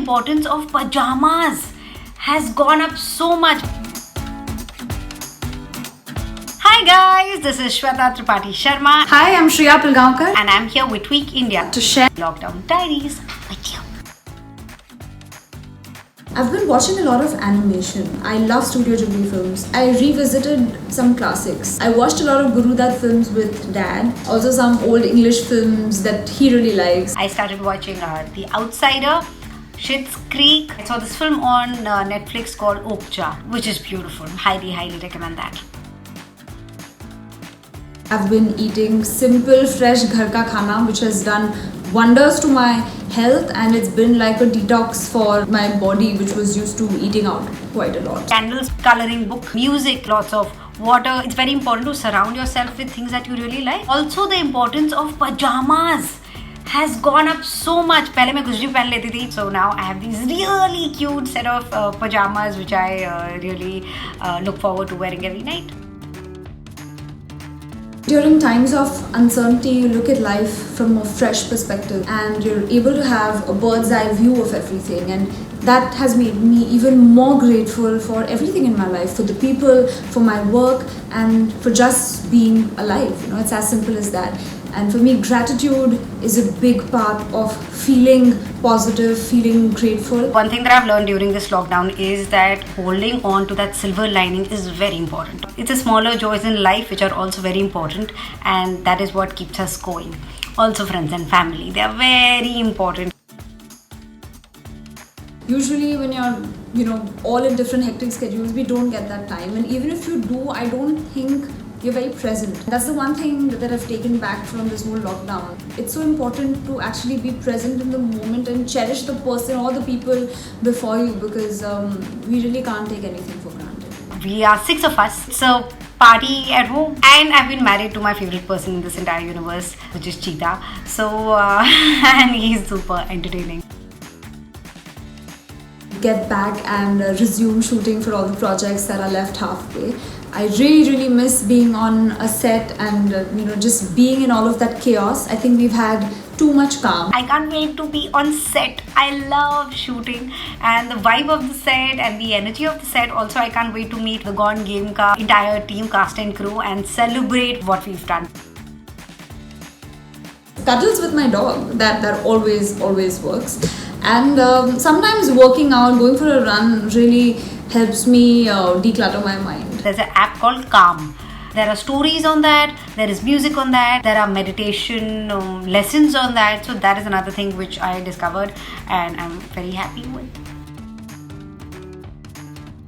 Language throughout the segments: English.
importance of pajamas has gone up so much. Hi guys, this is Shweta Tripathi Sharma. Hi, I'm Shriya Pilgaonkar. And I'm here with Tweak India to share Lockdown Diaries with you. I've been watching a lot of animation. I love Studio Ghibli films. I revisited some classics. I watched a lot of Guru Dutt films with Dad. Also some old English films that he really likes. I started watching The Outsider, Schitt's Creek. I saw this film on Netflix called Okja, which is beautiful. Highly recommend that. I've been eating simple, fresh ghar ka khana, which has done wonders to my health, and it's been like a detox for my body, which was used to eating out quite a lot. Candles, coloring book, music, lots of water. It's very important to surround yourself with things that you really like. Also, the importance of pajamas has gone up so much. पहले मैं कुछ भी पहन लेती थी. So now I have these really cute set of pajamas which I really look forward to wearing every night. During times of uncertainty, you look at life from a fresh perspective and you're able to have a bird's eye view of everything, and that has made me even more grateful for everything in my life, for the people, for my work, and for just being alive. You know, it's as simple as that. And for me, gratitude is a big part of feeling positive, feeling grateful. One thing that I've learned during this lockdown is that holding on to that silver lining is very important. It's the smaller joys in life which are also very important, and that is what keeps us going. Also friends and family, they are very important. Usually when you're, all in different hectic schedules, we don't get that time. And even if you do, I don't think you're very present. That's the one thing that I've taken back from this whole lockdown. It's so important to actually be present in the moment and cherish the person or the people before you, because we really can't take anything for granted. We are 6 of us. It's a party at home, and I've been married to my favorite person in this entire universe, which is Cheetah. So, and he's super entertaining. Get back and resume shooting for all the projects that are left halfway. I really miss being on a set and just being in all of that chaos. I think we've had too much calm. I can't wait to be on set. I love shooting and the vibe of the set and the energy of the set. Also, I can't wait to meet the Gone Game ka entire team, cast and crew, and celebrate what we've done. Cuddles with my dog, that always works. And sometimes working out, going for a run really helps me declutter my mind. There's an app called Calm. There are stories on that, there is music on that, there are meditation lessons on that. So that is another thing which I discovered and I'm very happy with.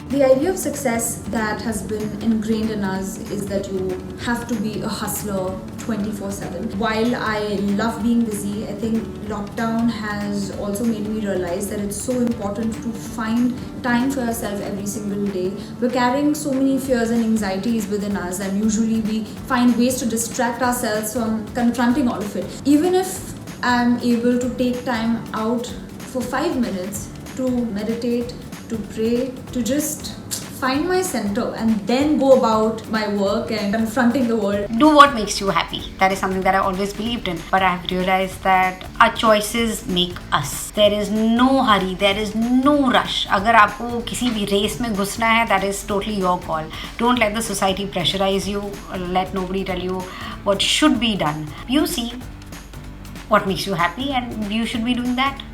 The idea of success that has been ingrained in us is that you have to be a hustler 24/7. While I love being busy, I think lockdown has also made me realize that it's so important to find time for yourself every single day. We're carrying so many fears and anxieties within us, and usually we find ways to distract ourselves from confronting all of it. Even if I'm able to take time out for 5 minutes to meditate, to pray, to just find my center and then go about my work and confronting the world. Do what makes you happy. That is something that I always believed in. But I have realized that our choices make us. There is no hurry. There is no rush. अगर आपको किसी भी race में घुसना है, that is totally your call. Don't let the society pressurize you. Let nobody tell you what should be done. You see what makes you happy and you should be doing that.